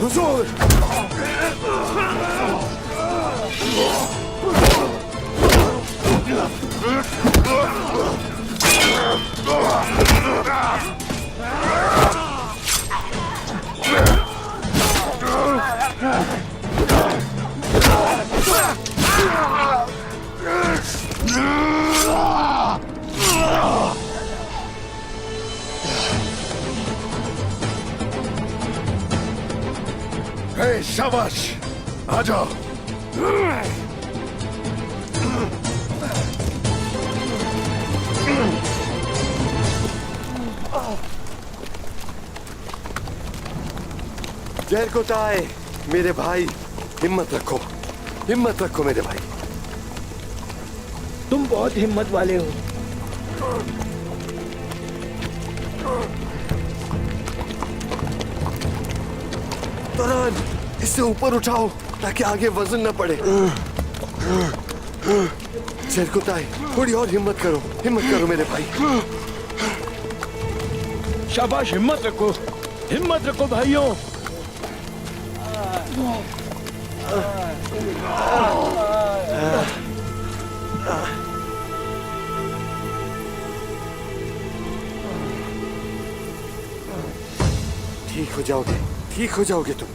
हुजूर। हे शाबाश, आ जाओ। जहर को ताए मेरे भाई, हिम्मत रखो, हिम्मत रखो मेरे भाई। तुम बहुत हिम्मत वाले हो। तुरन इसे ऊपर उठाओ ताकि आगे वजन न पड़े। जहर को ताए थोड़ी और हिम्मत करो मेरे भाई। शाबाश, हिम्मत रखो भाइयों। ठीक हो जाओगे तुम।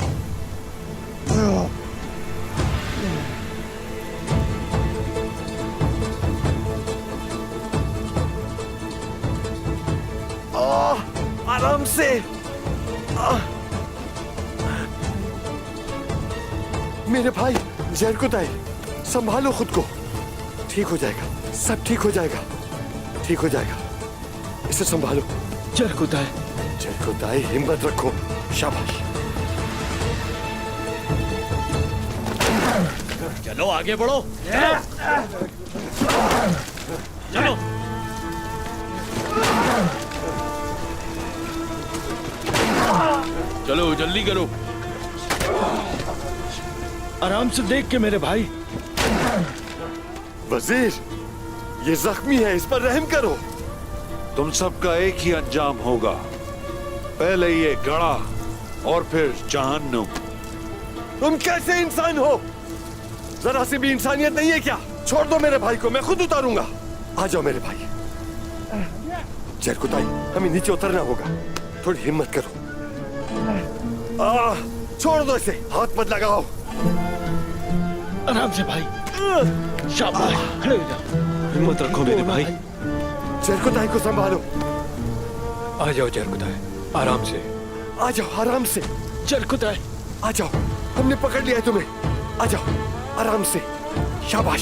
आराम से। मेरे भाई जहर को ताए, संभालो खुद को। ठीक हो जाएगा, सब ठीक हो जाएगा, ठीक हो जाएगा। इसे संभालो। जहर को ताए, हिम्मत रखो। शाबाश। चलो आगे बढ़ो। चलो। चलो जल्दी करो। आराम से देख के मेरे भाई। वजीर, ये जख्मी है, इस पर रहम करो। तुम सबका एक ही अंजाम होगा, पहले ये गड़ा और फिर जहन्नुम। तुम कैसे इंसान हो? जरा सी भी इंसानियत नहीं है क्या? छोड़ दो मेरे भाई को, मैं खुद उतारूंगा। आ जाओ मेरे भाई। जहर को ताई, हमें नीचे उतरना होगा, थोड़ी हिम्मत करो। छोड़ दो इसे, हाथ मत लगाओ। आराम से भाई। शाबाश, खड़े हो जाओ। हिम्मत रखो मेरे भाई। जहर को ताई को संभालो। आ जाओ जहर को ताए, आराम से। आ जाओ आराम से। जहर को ताए, आ जाओ, हमने पकड़ लिया है तुम्हें। आ जाओ आराम से। शाबाश।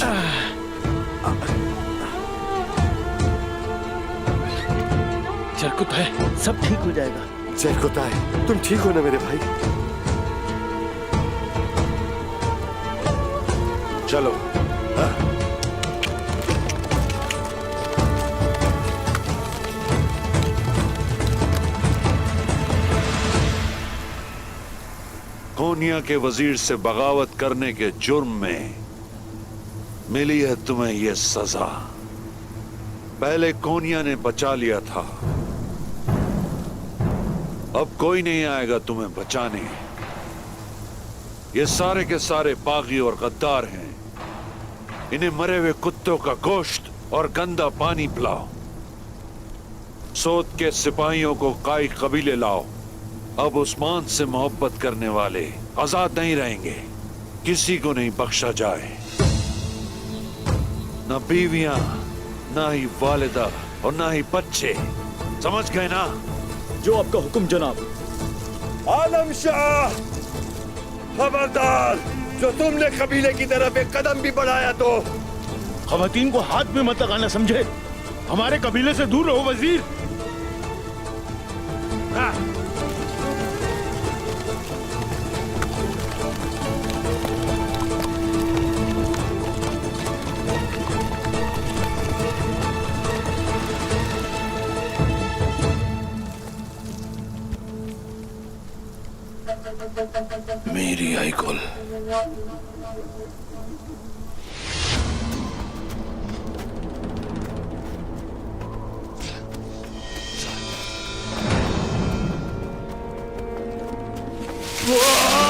जहर को ताए, सब ठीक हो जाएगा। जहर को ताए, तुम ठीक हो ना मेरे भाई? चलो। कोनिया के वजीर से बगावत करने के जुर्म में मिली है तुम्हें यह सजा। पहले कोनिया ने बचा लिया था, अब कोई नहीं आएगा तुम्हें बचाने। ये सारे के सारे बागी और गद्दार हैं। इन्हें मरे हुए कुत्तों का गोश्त और गंदा पानी पिलाओ। सोत के सिपाहियों को काई कबीले लाओ। अब उस्मान से मोहब्बत करने वाले आजाद नहीं रहेंगे, किसी को नहीं बख्शा जाए। न बीवियां, ना ही वालिदा और ना ही बच्चे। समझ गए ना? जो आपका हुक्म जनाब। आलम शाह, खबरदार, जो तुमने कबीले की तरफ एक कदम भी बढ़ाया तो। खवातीन को हाथ में मत लगाना, समझे? हमारे कबीले से दूर रहो वजीर। मेरी आई कुल। वाह!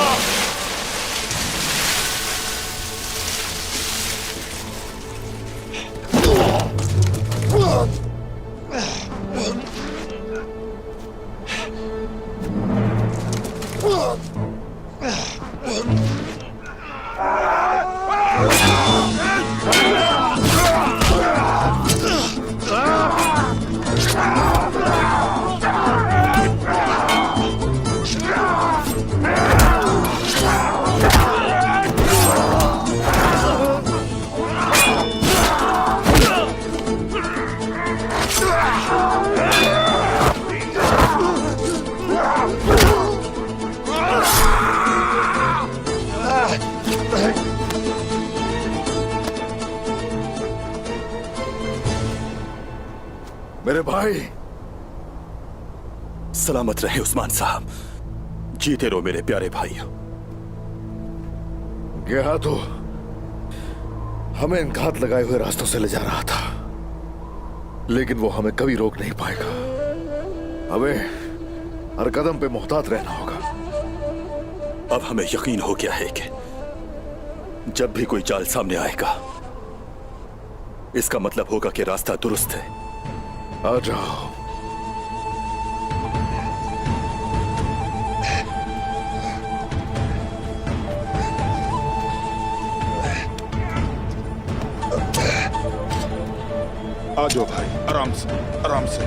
मेरे भाई, सलामत रहे उस्मान साहब। जीते रहो मेरे प्यारे भाई। गया तो हमें इन घात लगाए हुए रास्तों से ले जा रहा था, लेकिन वो हमें कभी रोक नहीं पाएगा। हमें हर कदम पे मुहतात रहना होगा। अब हमें यकीन हो गया है कि जब भी कोई चाल सामने आएगा, इसका मतलब होगा कि रास्ता दुरुस्त है। आ जाओ। आ जाओ भाई, आराम से, आराम से।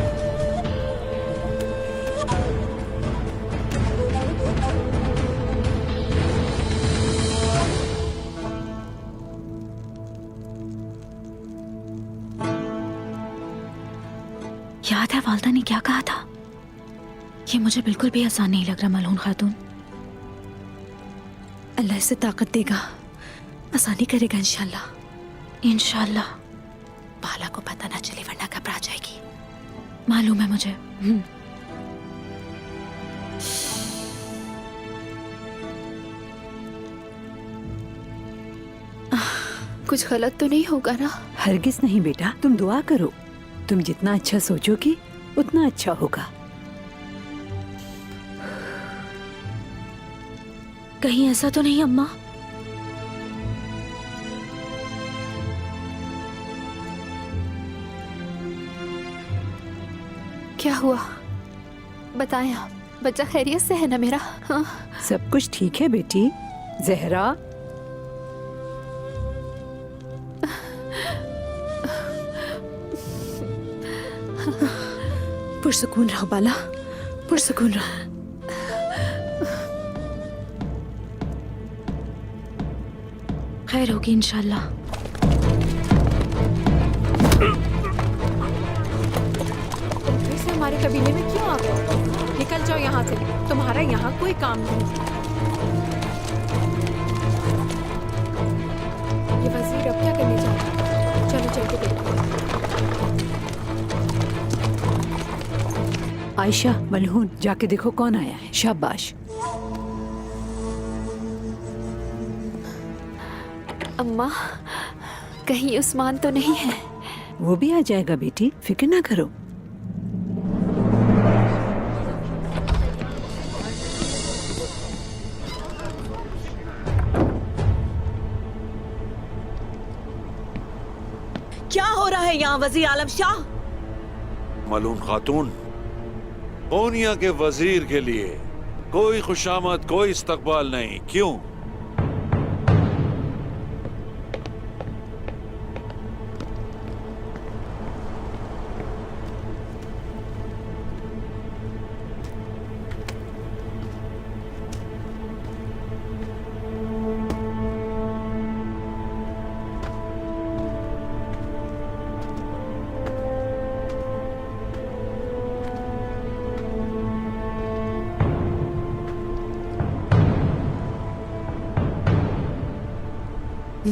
याद है वालदा ने क्या कहा था? ये मुझे बिल्कुल भी आसान नहीं लग रहा मलून खातून। अल्लाह से ताकत देगा, आसानी करेगा इंशाल्लाह। इंशाल्लाह। बाला को पता ना चले वरना घबरा जाएगी। मालूम है मुझे। कुछ गलत तो नहीं होगा ना? हरगिज नहीं बेटा, तुम दुआ करो। तुम जितना अच्छा सोचोगी उतना अच्छा होगा। कहीं ऐसा तो नहीं अम्मा? क्या हुआ बताएं आप। बच्चा खैरियत से है ना मेरा? हाँ? सब कुछ ठीक है बेटी। जहरा, पुरसुकून रहो बाला, पुरसुकून रहो। खैर होगी इंशाल्लाह। फिर से हमारे कबीले में क्यों आ गए? निकल जाओ यहाँ से, तुम्हारा यहाँ कोई काम नहीं। ये वजीर अब क्या करने जा रहा है? चलो चल के देखो। आयशा, मलहून, जाके देखो कौन आया है। शाबाश। अम्मा, कहीं उस्मान तो नहीं है? वो भी आ जाएगा बेटी, फिक्र ना करो। क्या हो रहा है यहाँ वजीर आलम शाह? मलून खातून, ओनिया के वजीर के लिए कोई खुशामद, कोई इस्तकबाल नहीं। क्यों?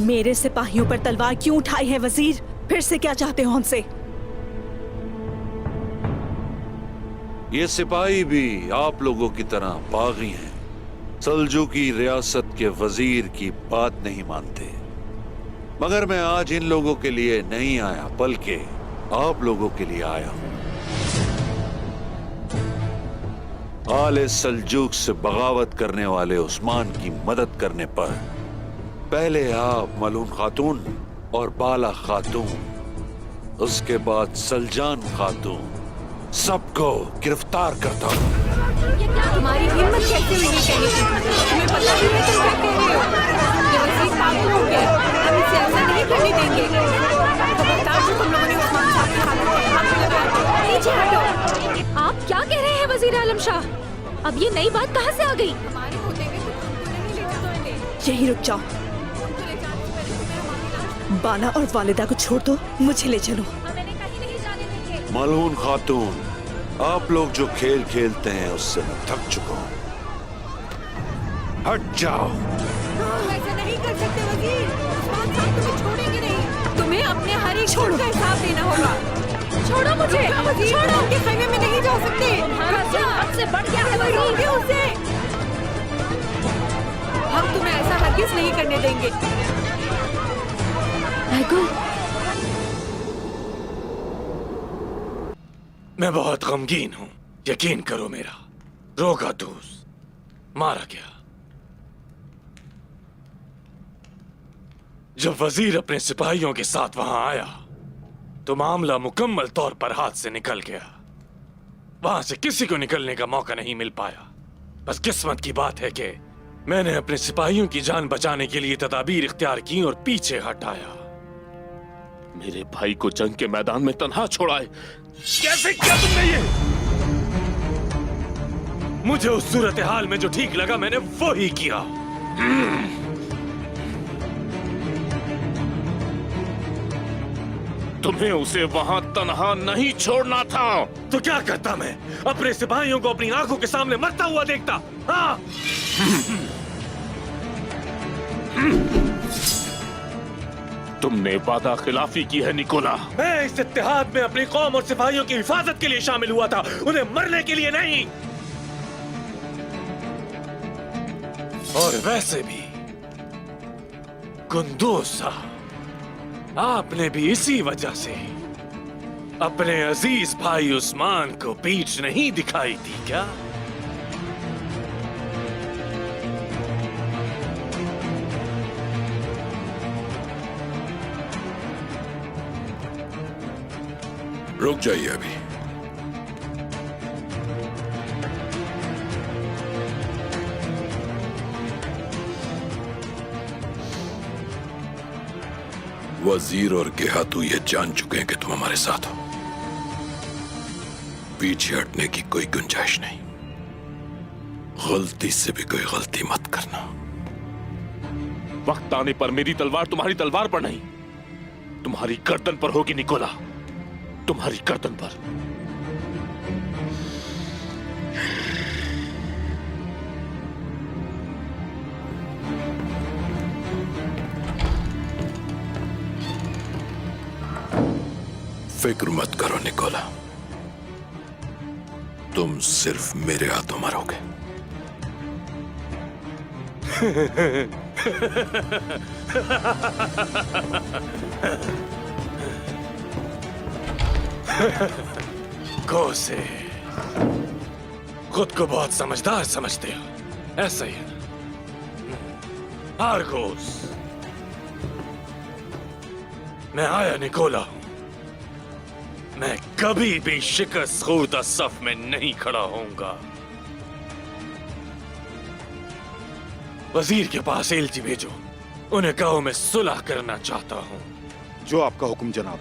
मेरे सिपाहियों पर तलवार क्यों उठाई है वजीर? फिर से क्या चाहते हो हमसे? ये सिपाही भी आप लोगों की तरह बागी हैं। सल्जूकी रियासत के वजीर की बात नहीं मानते। मगर मैं आज इन लोगों के लिए नहीं आया, बल्कि आप लोगों के लिए आया हूं। आले सल्जूक से बगावत करने वाले उस्मान की मदद करने पर पहले आप मलून खातून और बाला खातून, उसके बाद सलजान खातून, सबको गिरफ्तार करता हूं। तुम्हारी हिम्मत कैसे वैसे भी नहीं कहनी थी। तुम्हें पता ही है तुम क्या कह रहे हो। ये वजीर पागल हो गया है। हम इसे ऐसा नहीं करने देंगे। खबरदार जो तुम लोगों ने उस्मान साहब के हाथों पर हाथ लगाया। नीचे हटो। आप क्या कह रहे हैं वजीर आलम शाह? अब ये नई बात कहाँ से आ गई? हमारे होते हुए तुम हमको नहीं ले जाते। यहीं रुक जाओ। तुमको ले जाने से पहले तुम्हें हमारी लाश बाला और वालिदा को छोड़ दो, मुझे ले चलो। मैंने कहीं नहीं जाने देंगे। मलून खातून, आप लोग जो खेल खेलते हैं उससे मैं थक चुका हूँ। हट जाओ। तुम ऐसा नहीं कर सकते वजीर। उस्मान साहब तुम्हें छोड़ेंगे नहीं। तुम्हें अपने हर एक छोड़ का हिसाब देना होगा। छोड़ो मुझे। छोड़ो। उनके खैमे में नहीं जा सकते। हमसे बढ़ गया है वजीर। रोके उसे। हम तुम्हें ऐसा हरगिज नहीं करने देंगे। भाईगुल, मैं बहुत गमगीन हूं, यकीन करो मेरा। रोगा दोस्त मारा गया। जब वजीर अपने सिपाहियों के साथ वहां आया तो मामला मुकम्मल तौर पर हाथ से निकल गया। वहां से किसी को निकलने का मौका नहीं मिल पाया। बस किस्मत की बात है कि मैंने अपने सिपाहियों की जान बचाने के लिए तदाबीर इख्तियार की और पीछे हटाया। मेरे भाई को जंग के मैदान में तन्हा छोड़ाए। कैसे किया तुमने ये? मुझे उस सूरत हाल में जो ठीक लगा मैंने वो ही किया। तुम्हें उसे वहां तन्हा नहीं छोड़ना था। तो क्या करता मैं? अपने सिपाहियों को अपनी आंखों के सामने मरता हुआ देखता। हाँ? तुमने वादा खिलाफी की है निकोला। मैं इस इत्तेहाद में अपनी कौम और सिपाहियों की हिफाजत के लिए शामिल हुआ था, उन्हें मरने के लिए नहीं। और वैसे भी कुंदूज साहब, आपने भी इसी वजह से अपने अजीज भाई उस्मान को पीठ नहीं दिखाई थी क्या? रुक जाइए अभी। वजीर और गेहातू ये जान चुके हैं कि तुम हमारे साथ हो। पीछे हटने की कोई गुंजाइश नहीं। गलती से भी कोई गलती मत करना। वक्त आने पर मेरी तलवार तुम्हारी तलवार पर नहीं, तुम्हारी गर्दन पर होगी निकोला, तुम्हारी गर्दन पर। फिक्र मत करो निकोला, तुम सिर्फ मेरे हाथों मरोगे। कोसे, खुद को बहुत समझदार समझते हो, ऐसा ही है ना? आर्गोस, मैं आया निकोला हूं। मैं कभी भी शिकस्त खुर्दा सफ में नहीं खड़ा होऊंगा। वजीर के पास एलची भेजो, उन्हें कहो मैं सुलह करना चाहता हूं। जो आपका हुक्म जनाब।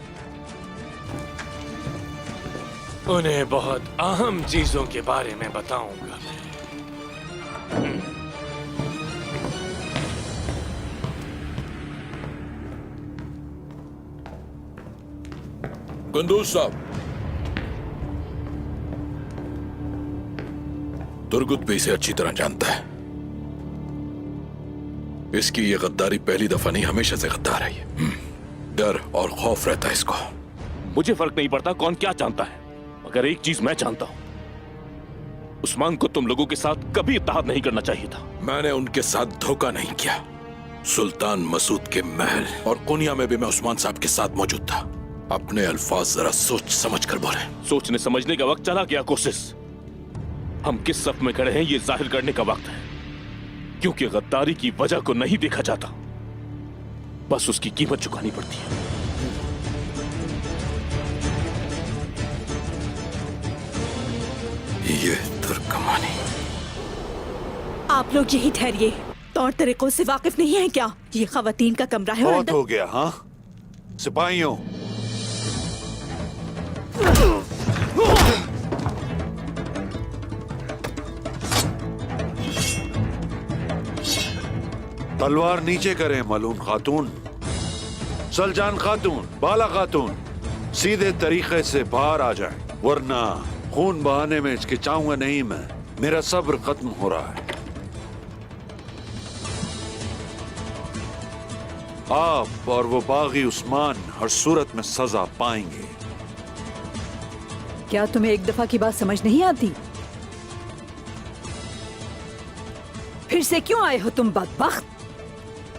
उन्हें बहुत अहम चीजों के बारे में बताऊंगा मैं। कुंदूज साहब, तुर्गुत भी इसे अच्छी तरह जानता है। इसकी ये गद्दारी पहली दफा नहीं, हमेशा से गद्दार है ये। डर और खौफ रहता है इसको। मुझे फर्क नहीं पड़ता कौन क्या जानता है, मगर एक चीज मैं जानता हूं, उस्मान को तुम लोगों के साथ कभी इत्तेहाद नहीं करना चाहिए था। मैंने उनके साथ धोखा नहीं किया। सुल्तान मसूद के महल और कुनिया में भी मैं उस्मान साहब के साथ मौजूद था। अपने अल्फाज जरा सोच समझ कर बोले। सोचने समझने का वक्त चला गया कोशिश। हम किस सफ में खड़े हैं ये जाहिर करने का वक्त है, क्योंकि गद्दारी की वजह को नहीं देखा जाता, बस उसकी कीमत चुकानी पड़ती है। ये तुर्कमानी आप लोग यही ठहरिए। तौर तरीकों से वाकिफ नहीं है क्या? ये खवातीन का कमरा है और बहुत अंदर- हो गया। हाँ सिपाहियों, तलवार नीचे करें मलून खातून। सलजान खातून, बाला खातून, सीधे तरीके से बाहर आ जाए, वरना खून बहाने में हिचकिचाऊंगा नहीं मैं। मेरा सब्र खत्म हो रहा है। आप और वो बागी उस्मान हर सूरत में सजा पाएंगे। क्या तुम्हें एक दफा की बात समझ नहीं आती? फिर से क्यों आए हो तुम बदबख्त?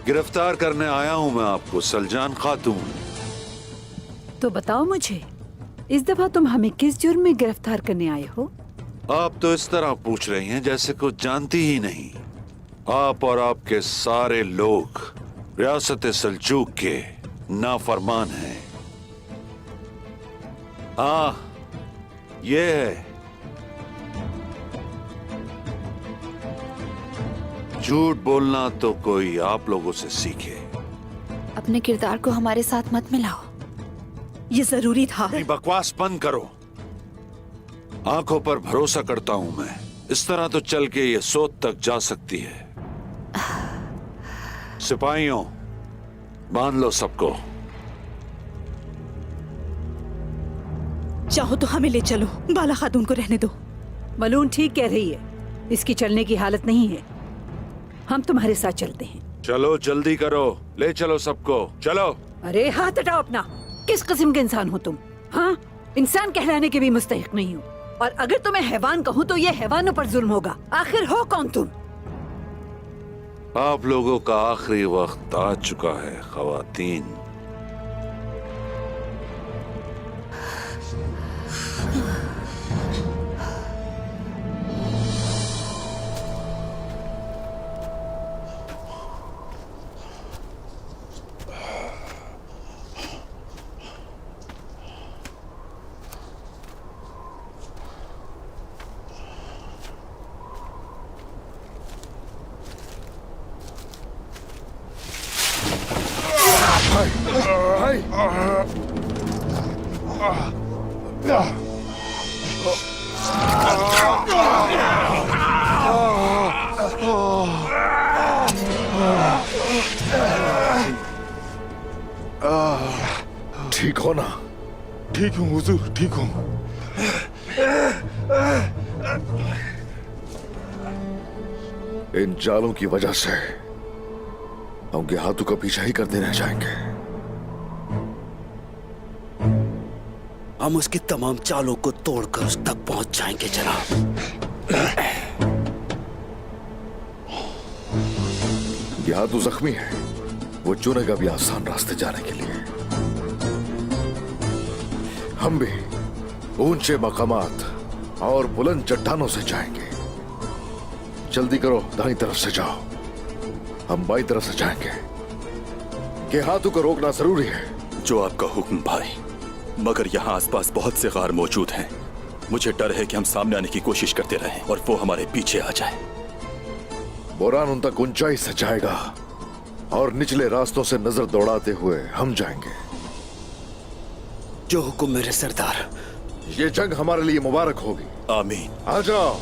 गिरफ्तार करने आया हूं मैं आपको सलजान खातून। तो बताओ मुझे, इस दफा तुम हमें किस जुर्म में गिरफ्तार करने आए हो? आप तो इस तरह पूछ रही हैं जैसे कुछ जानती ही नहीं। आप और आपके सारे लोग रियासत सल्जूक के नाफरमान हैं। ये है। झूठ बोलना तो कोई आप लोगों से सीखे। अपने किरदार को हमारे साथ मत मिलाओ। ये जरूरी था। अपनी बकवास बंद करो। आंखों पर भरोसा करता हूं मैं। इस तरह तो चल के ये सोच तक जा सकती है। सिपाहियों, बांध लो सबको। चाहो तो हमें ले चलो, बाला खातून को रहने दो। मलून ठीक कह रही है, इसकी चलने की हालत नहीं है। हम तुम्हारे साथ चलते हैं। चलो जल्दी करो, ले चलो सबको, चलो। अरे हाथ हटाओ अपना। किस किस्म के इंसान हो तुम? हाँ, इंसान कहलाने के भी मुस्तहिक नहीं हो। और अगर तुम्हें हैवान कहूँ तो ये हैवानों पर जुल्म होगा। आखिर हो कौन तुम? आप लोगों का आखिरी वक्त आ चुका है खवातीन। ठीक हो ना? ठीक हूँ हुजूर, ठीक हूँ। इन जालों की वजह से हम हाथों का पीछा ही करते रह जाएंगे। हम उसकी तमाम चालों को तोड़कर उस तक पहुंच जाएंगे जनाब। यहाँ तो जख्मी है, वो चुनेगा भी आसान रास्ते जाने के लिए। हम भी ऊंचे मकामात और बुलंद चट्टानों से जाएंगे। जल्दी करो, दाईं तरफ से जाओ, हम बाईं तरफ से जाएंगे। कि हाथों को रोकना जरूरी है। जो आपका हुक्म भाई, मगर यहाँ आसपास बहुत से गार मौजूद हैं। मुझे डर है कि हम सामने आने की कोशिश करते रहें और वो हमारे पीछे आ जाए। बोरान उन तक ऊंचाई से जाएगा और निचले रास्तों से नजर दौड़ाते हुए हम जाएंगे। जो हुक्म मेरे सरदार। ये जंग हमारे लिए मुबारक होगी। आमीन। आ जाओ।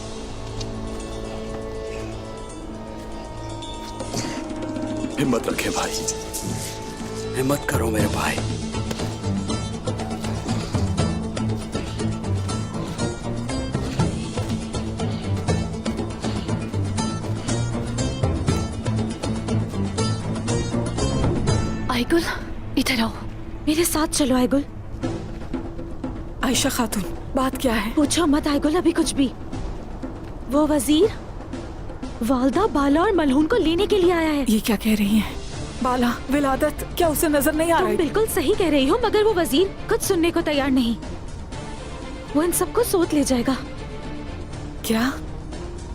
हिम्मत रखें भाई। हिम्मत करो मेरे भाई। आयगुल, इधर आओ, मेरे साथ चलो आयगुल। आयशा खातून, बात क्या है? पूछो मत आयगुल अभी कुछ भी। वो वजीर वालदा, बाला और मलहून को लेने के लिए आया है। ये क्या कह रही हैं? बाला, विलादत, क्या उसे नजर नहीं आ रहा? तुम बिल्कुल सही कह रही हो, मगर वो वजीर कुछ सुनने को तैयार नहीं। वो इन सबको सोच ले जाएगा। क्या?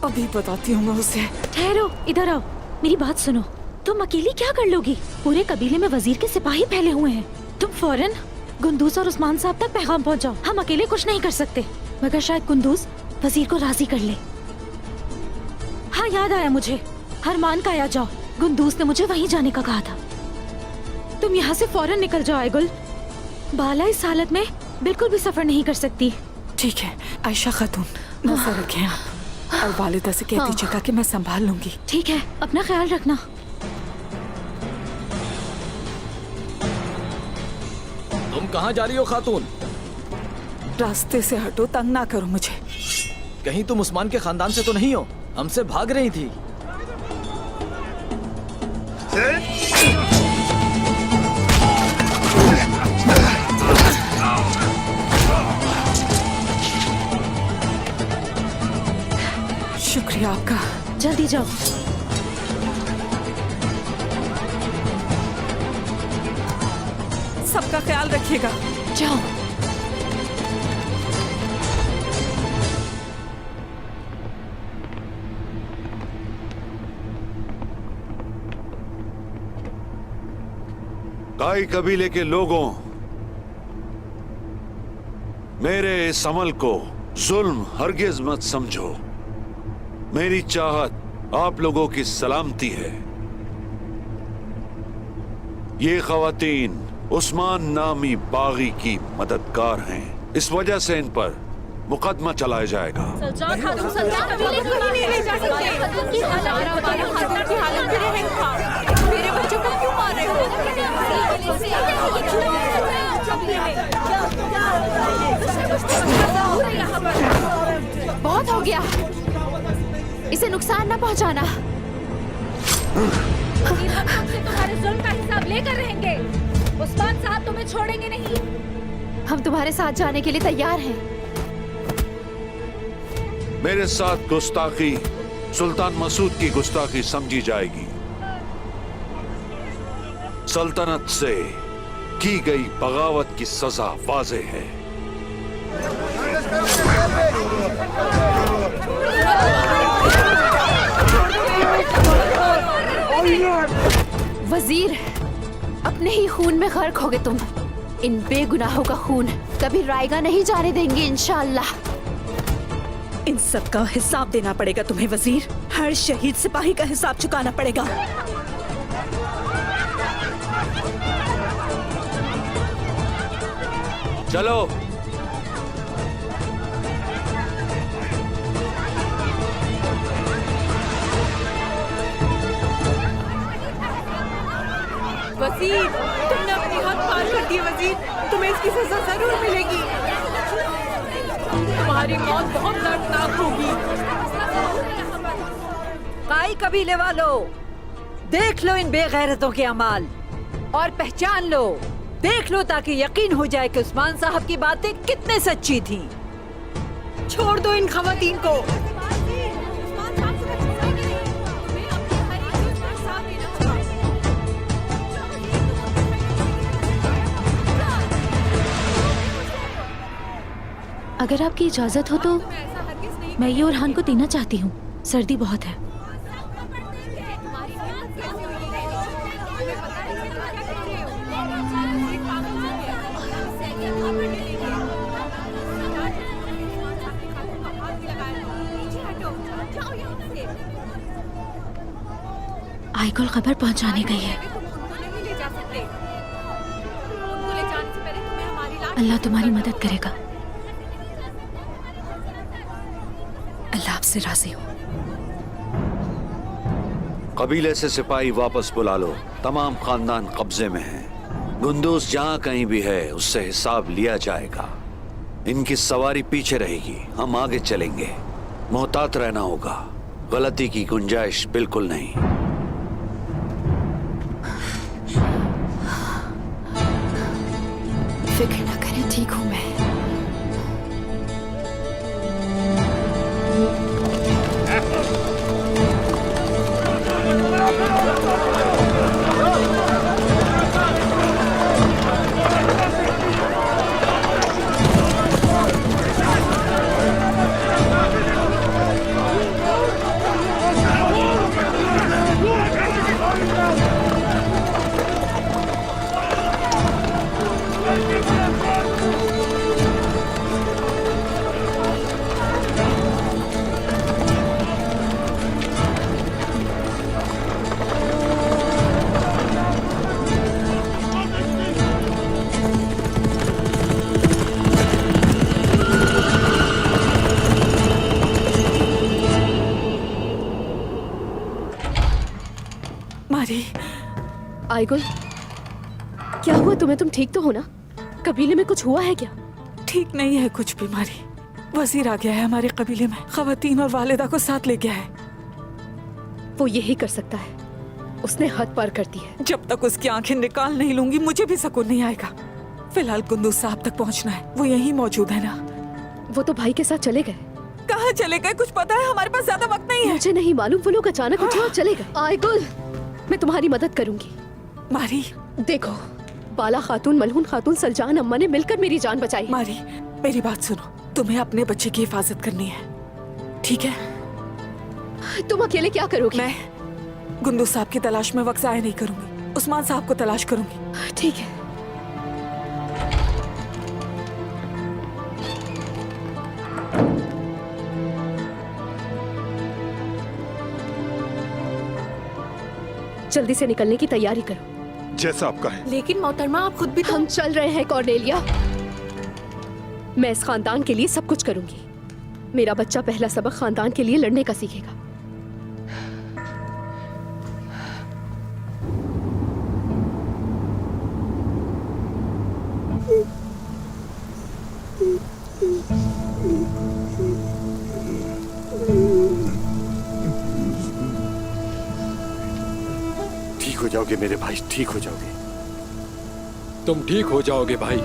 अभी बताती हूँ मैं उसे। ठहरो, इधर आओ, मेरी बात सुनो। तुम अकेली क्या कर लोगी? पूरे कबीले में वजीर के सिपाही फैले हुए हैं। तुम फौरन कुंदूस और उस्मान साहब तक पैगाम पहुंचाओ। हम अकेले कुछ नहीं कर सकते, मगर शायद कुंदूस वजीर को राजी कर ले। हाँ, याद आया मुझे। हरमान का आया जाओ। गुंदूस ने मुझे वहीं जाने का कहा था। तुम यहाँ से फौरन निकल जाओ आयगुल। बाला इस हालत में बिल्कुल भी सफर नहीं कर सकती। ठीक है आयशा खातून, नजर रखें आप और वालिदा से कह दीजिएगा कि मैं संभाल लूंगी। ठीक है, अपना ख्याल रखना। तुम कहाँ जा रही हो खातून? रास्ते से हटो, तंग ना करो मुझे। कहीं तुम उस्मान के खानदान से तो नहीं हो? हमसे भाग रही थी। शुक्रिया आपका। जल्दी जाओ। सबका ख्याल रखिएगा। जाओ। काई कबीले के लोगों, मेरे इस अमल को जुल्म हरगिज मत समझो। मेरी चाहत आप लोगों की सलामती है। ये खवातीन उस्मान नामी बागी की मददगार हैं, इस वजह से इन पर मुकदमा चलाया जाएगा। मेरे बच्चों को क्यों मार रहे हो? बहुत हो गया, इसे नुकसान न पहुंचाना। तुम्हारे जुल्म का हिसाब लेकर रहेंगे। उस्मान साहब तुम्हें छोड़ेंगे नहीं। हम तुम्हारे साथ जाने के लिए तैयार हैं। मेरे साथ गुस्ताखी सुल्तान मसूद की गुस्ताखी समझी जाएगी। सल्तनत से की गई बगावत की सजा वाज़ेह है। वजीर, अपने ही खून में गर्क होगे तुम। इन बेगुनाहों का खून कभी रायगा नहीं जाने देंगे इंशाअल्लाह। इन सब का हिसाब देना पड़ेगा तुम्हें वजीर। हर शहीद सिपाही का हिसाब चुकाना पड़ेगा। चलो। वजीर, तुमने अपनी हद पार कर दी। वजीर, तुम्हें इसकी सजा जरूर मिलेगी। तुम्हारी मौत बहुत दर्दनाक होगी। काई कबीले वालों, देख लो इन बेगैरतों के अमाल और पहचान लो। देख लो ताकि यकीन हो जाए कि उस्मान साहब की बातें कितने सच्ची थी। छोड़ दो इन खवातीन को। अगर आपकी इजाजत हो तो मैं ये ओरहान को देना चाहती हूँ। सर्दी बहुत है। आईकुल खबर पहुंचाने गई है। अल्लाह तुम्हारी मदद करेगा। अल्लाह आपसे राजी हो। कबीले से सिपाही वापस बुला लो। तमाम खानदान कब्जे में हैं। गुंदूस जहां कहीं भी है उससे हिसाब लिया जाएगा। इनकी सवारी पीछे रहेगी, हम आगे चलेंगे। मोहतात रहना होगा, गलती की गुंजाइश बिल्कुल नहीं। फिक्र न करें, ठीक हूँ मैं। मारी। आयगुल, क्या हुआ तुम्हें? तुम ठीक तो हो ना? कबीले में कुछ हुआ है क्या? ठीक नहीं है कुछ भी मारी। वजीर आ गया है हमारे कबीले में, खवातीन और वालिदा को साथ ले गया है। वो यही कर सकता है, उसने हद पार कर दी है। जब तक उसकी आंखें निकाल नहीं लूंगी मुझे भी सुकून नहीं आएगा। फिलहाल कुंदूज साहब तक पहुंचना है, वो यहीं मौजूद है ना? वो तो भाई के साथ चले गए। कहाँ चले गए कुछ पता है? हमारे पास ज्यादा वक्त नहीं है। मुझे नहीं मालूम, वो लोग अचानक उठे और चले गए। आयगुल, मैं तुम्हारी मदद करूंगी। मारी देखो, बाला खातून, मलहून खातून, सलजान अम्मा ने मिलकर मेरी जान बचाई। मारी मेरी बात सुनो, तुम्हें अपने बच्चे की हिफाजत करनी है, ठीक है? तुम अकेले क्या करोगी? मैं गुंदू साहब की तलाश में वक्त जाया नहीं करूंगी, उस्मान साहब को तलाश करूंगी। ठीक है। जल्दी से निकलने की तैयारी करो। जैसा आपका है। लेकिन मोहतरमा आप खुद भी तो... हम चल रहे हैं कॉर्नेलिया। मैं इस खानदान के लिए सब कुछ करूंगी। मेरा बच्चा पहला सबक खानदान के लिए लड़ने का सीखेगा। ठीक हो जाओगे मेरे भाई, ठीक हो जाओगे। तुम ठीक हो जाओगे भाई।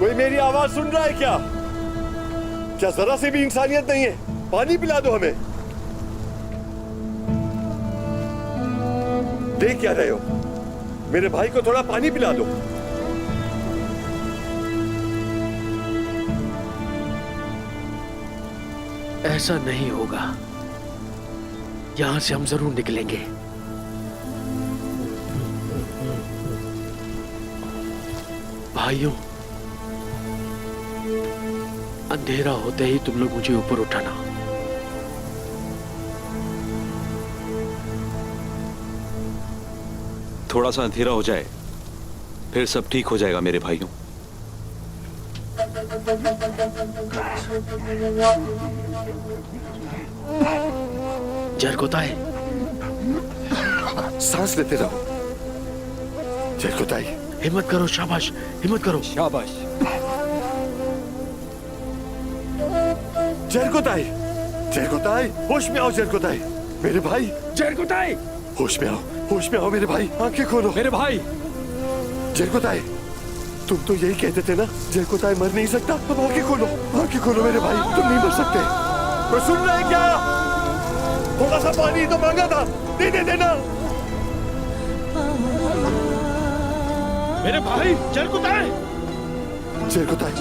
कोई मेरी आवाज सुन रहा है क्या? क्या जरा से भी इंसानियत नहीं है? पानी पिला दो हमें। देख क्या रहे हो? मेरे भाई को थोड़ा पानी पिला दो। ऐसा नहीं होगा, यहां से हम जरूर निकलेंगे। भाइयों, अंधेरा होते ही तुम लोग मुझे ऊपर उठाना। थोड़ा सा अंधेरा हो जाए, फिर सब ठीक हो जाएगा मेरे भाइयों। जरकोताई, सांस लेते रहो। जरकोताई, हिम्मत करो, शाबाश, हिम्मत करो। शाबाश। जरकोताई, जरकोताई, होश में आओ जरकोताई। मेरे भाई जरकोताई, होश में आओ, होश में आओ मेरे भाई। आंखें खोलो मेरे भाई। जरकोताई, तुम तो यही कहते थे ना, जरकोताई मर नहीं सकता। अब आंखें खोलो, आंखें खोलो मेरे भाई, तुम नहीं मर सकते। तो सुन रहे हैं क्या? थोड़ा सा पानी तो मांगा था, दे दे देना। मेरे भाई जरकोताई। जरकोताई,